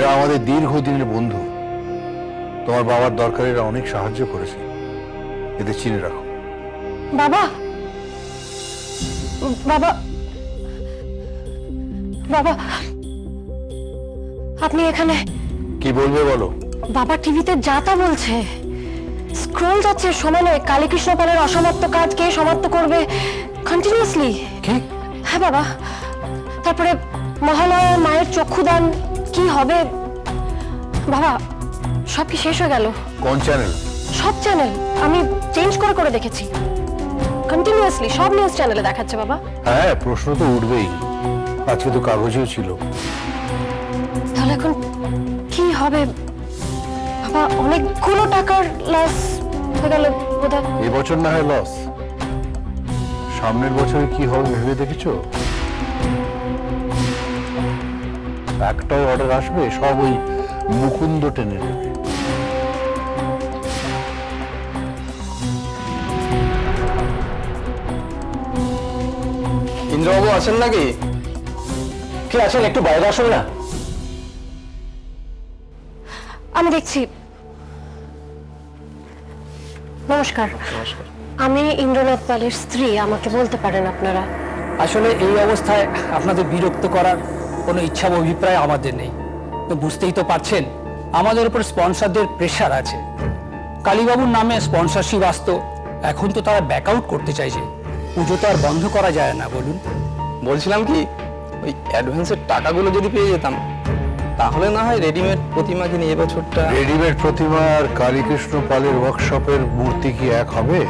এরা আমাদের দীর্ঘদিনের বন্ধু। তোমার বাবার দরকারে এরা অনেক সাহায্য করেছে, এদের চিনে রাখো। বাবা, বাবা, বাবা, আপনি এখানে? কি বলবে বলো। বাবা টিভিতে যা তা বলছে, স্ক্রল যাচ্ছে সময় নয়। কালীকৃষ্ণ পালের অসমাপ্ত কাজ কে সমাপ্ত করবে কন্টিনিউয়াসলি। কি? হ্যাঁ বাবা। তারপরে মহালয়া মায়ের চক্ষুদান কি হবে বাবা? সব কি শেষ হয়ে গেল? কোন চ্যানেল? সব চ্যানেল। আমি চেঞ্জ করে করে দেখেছি, কন্টিনিউয়াসলি সব নিউজ চ্যানেলে দেখাচ্ছে বাবা। হ্যাঁ, প্রশ্ন তো উঠবেই। আজকে তো কাগজেও ছিল। তাহলে এখন কি হবে বাবা? অনেকগুলো টাকার লস হয়ে গেল বোধহয়। এবছর না হয় লস, সামনের বছরে কি হবে ভেবে দেখেছো? একটাও অর্ডার আসবে, সব ওই মুকুন্দ টেনে নেবে। ইন্দ্রবাবু আছেন নাকি? কি আছেন? একটু বাইরে আসুন না। আমি দেখছি। নমস্কার। নমস্কার। আমি ইন্দ্রনাথ পালের স্ত্রী, আমাকে বলতে পারেন আপনারা। আসলে এই অবস্থায় আপনাদের বিরক্ত করার কোনো ইচ্ছা বা অভিপ্রায় আমাদের নেই। তো বুঝতেই তো পারছেন আমাদের উপর স্পন্সরদের প্রেশার আছে। কালীবাবুর নামে স্পন্সরশিপ আসতো, এখন তো তারা ব্যাক আউট করতে চাইছে। পুজো তো আর বন্ধ করা যায় না, বলুন। বলছিলাম কি, ওই অ্যাডভান্সের টাকাগুলো যদি পেয়ে যেতাম তাহলে না হয় রেডিমেড প্রতিমা কিনে এবছরটা। রেডিমেড প্রতিমা আর কালীকৃষ্ণ পালের ওয়ার্কশপের মূর্তি কি এক হবে?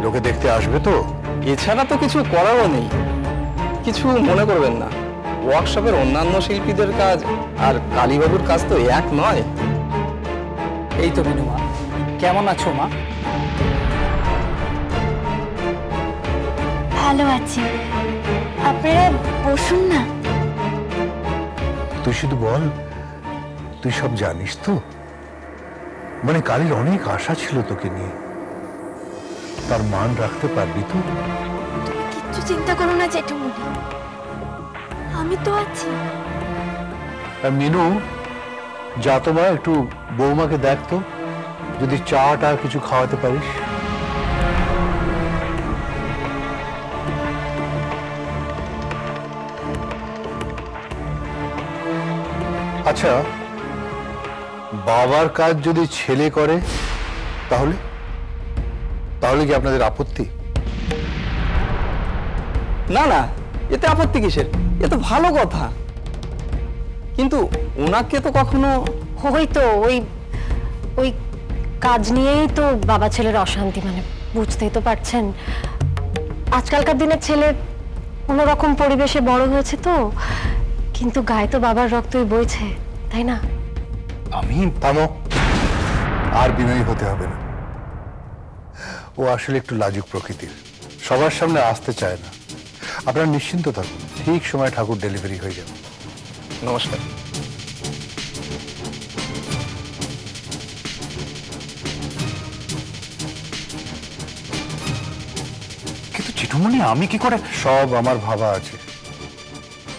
লোকে দেখতে আসবে তো? এছাড়া তো কিছু করারও নেই। কিছু মনে করবেন না, ওয়ার্কশপের অন্যান্য শিল্পীদের কাজ আর কালীবাবুর কাজ তো এক নয়। এই তো বিনু মা, কেমন আছো মা? ভালো আছি, আপনারা বসুন না। তুই শুধু বল, তুই সব জানিস তো? মানে কালীর অনেক আশা ছিল তোকে নিয়ে, তার মান রাখতে পারবি তো? তুমি কিচ্ছু চিন্তা করো না জেঠুমনি, আমি তো আছি। আর মিনু, যা তো মা, একটু বৌমাকে দেখ তো, যদি চাটা কিছু খাওয়াতে পারিস। আচ্ছা, বাবার কাজ যদি ছেলে করে তাহলে তাহলে কি আপনাদের আপত্তি? না না, এতে আপত্তি কিসের? এ তো ভালো কথা। কিন্তু ওনাকে তো কখনো ওই তো ওই ওই কাজ নিয়েই তো বাবা ছেলের অশান্তি। মানে বুঝতেই তো পারছেন, আজকালকার দিনের ছেলে অন্যরকম পরিবেশে বড় হয়েছে তো, কিন্তু গায়ে তো বাবার রক্তই বইছে, তাই না? আমি থামো, আর বিনয়ী হতে হবে না। ও আসলে একটু লাজুক প্রকৃতির, সবার সামনে আসতে চায় না। আপনারা নিশ্চিন্ত থাকুন, ঠিক সময় ঠাকুর ডেলিভারি হয়ে যাবে। নমস্কার। কিন্তু চিঠুমণি, আমি কি করে? সব আমার ভাবা আছে।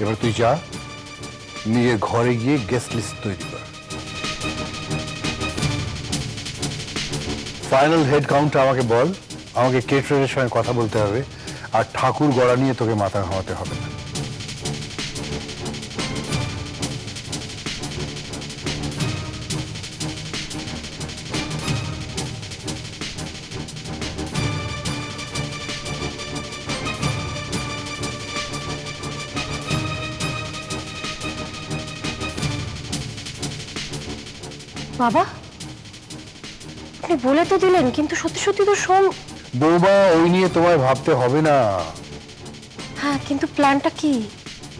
এবার তুই যা, নিজের ঘরে গিয়ে গেস্ট লিস্ট তৈরি কর। ফাইনাল হেড কাউন্টটা আমাকে বল। আমাকে কেটারের সঙ্গে কথা বলতে হবে, আর ঠাকুর গড়া নিয়ে তোকে মাথা ঘামাতে হবে না। বাবা, আপনি বলে তো দিলেন, কিন্তু সত্যি সত্যি তো বৌমা, ওই নিয়ে তোমায় ভাবতে হবে না। হ্যাঁ, কিন্তু প্ল্যানটা কি?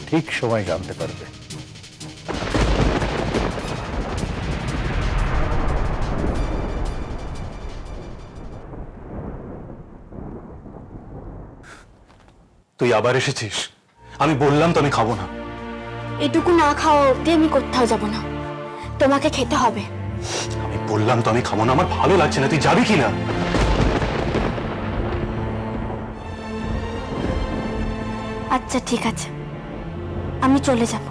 ঠিক সময় জানতে পারবে। তুই আবার এসেছিস? আমি বললাম তো আমি খাবো না। এটুকু না খাওয়া অব্দি আমি কোথাও যাব না, তোমাকে খেতে হবে। আমি বললাম তো আমি খাবো না, আমার ভালো লাগছে না। তুই যাবি কি না? আচ্ছা ঠিক আছে, আমি চলে যাব,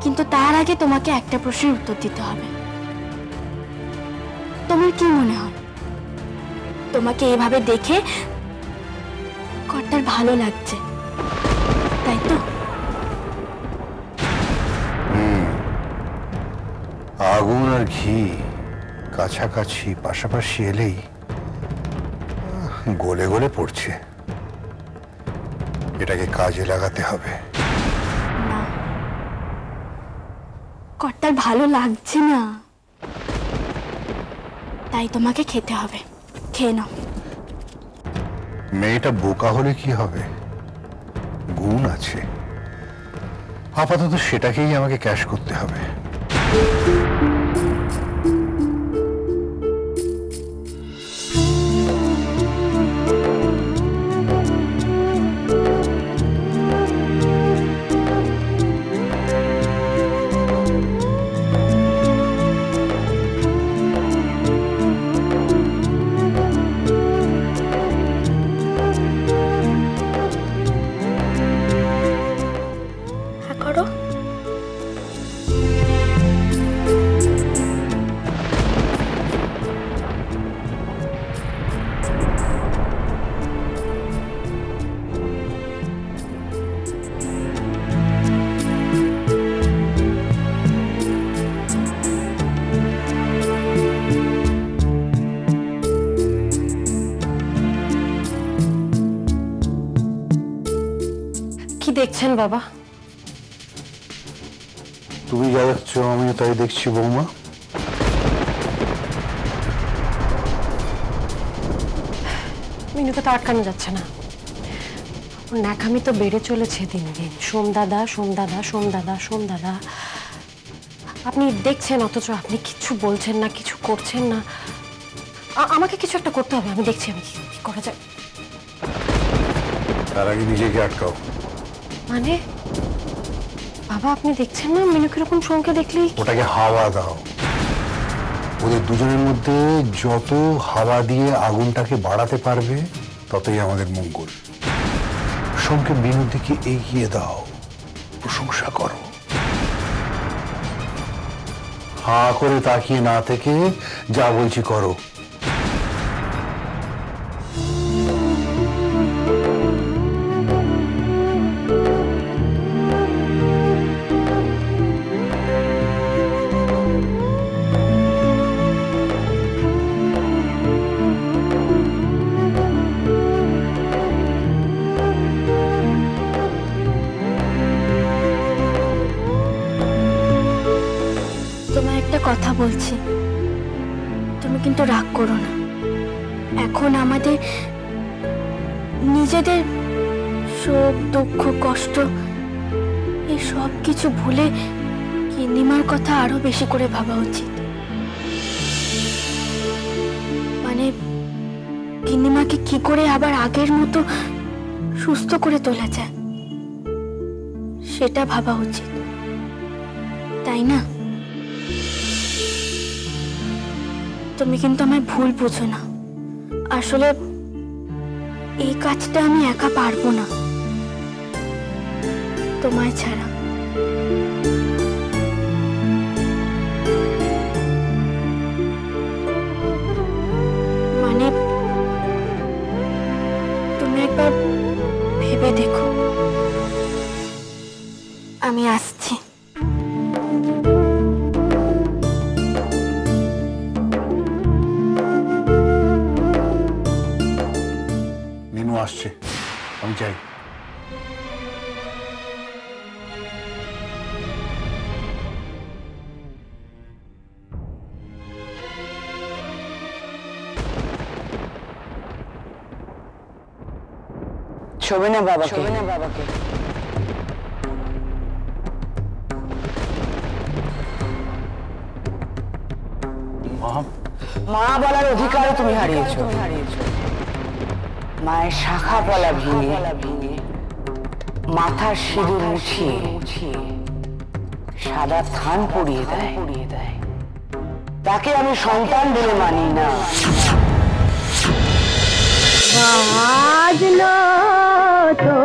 কিন্তু তার আগে তোমাকে একটা প্রশ্নের উত্তর দিতে হবে। তোমার কি মনে হয়, তোমাকে এভাবে দেখে কর্তার ভালো লাগছে, তাই তো? আগুন আর ঘি কাছাকাছি পাশাপাশি এলেই গলে গলে পড়ছে। এটাকে কাজে লাগাতে হবে। না, কর্তার ভালো লাগছে না, তাই তোমাকে খেতে হবে। খেয়ে নাও। মেয়েটা বোকা হলে কি হবে, গুণ আছে। আপাতত সেটাকেই আমাকে ক্যাশ করতে হবে। করো। কি দেখছেন বাবা? তুমি যা দেখছো আমিও তাই দেখছি বৌমা। মিনুকে তো আটকানো যাচ্ছে না। ওর ন্যাকামি তো বেড়ে চলেছে দিন দিন। সোমদাদা, সোমদাদা, সোমদাদা, সোমদাদা। আপনি দেখছেন অথচ আপনি কিছু বলছেন না, কিছু করছেন না। আমাকে কিছু একটা করতে হবে। আমি দেখছি আমি কি করা যায়। তার আগে নিজেকে আটকাও। মানে বাবা আপনি দেখছেন না মিনু কিরকম শোকে দেখলেই? ওটাকে হাওয়া দাও। ওদের দুজনের মধ্যে যত হাওয়া দিয়ে আগুনটাকে বাড়াতে পারবে ততই আমাদের মঙ্গল। সোমকে বিনুর দিকে এগিয়ে দাও, প্রশংসা করো। হাঁ করে তাকিয়ে না থেকে যা বলছি করো। তোমায় একটা কথা বলছি, তুমি কিন্তু রাগ করো না। এখন আমাদের নিজেদের শোক, দুঃখ, কষ্ট এই সব কিছু ভুলে গিন্নিমার কথা আরো বেশি করে ভাবা উচিত। মানে গিন্নিমাকে কি করে আবার আগের মতো সুস্থ করে তোলা যায় সেটা ভাবা উচিত, তাই না? তুমি কিন্তু আমায় ভুল বুঝো না। আসলে এই কাজটা আমি একা পারবো না তোমায় ছাড়া। মানে তুমি একবার ভেবে দেখো। আমি আসছি। মিনু আসছে, আমি যাই। ছবি না বাবাকে। মা বলার অধিকারও তুমি হারিয়েছো। মায়ের শাখা পলা ভেঙে মাথার সিঁদুর মুছিয়ে সাদা থান পরিয়ে দেয়, তাকে আমি সন্তান বলে মানি না। বাজলো তো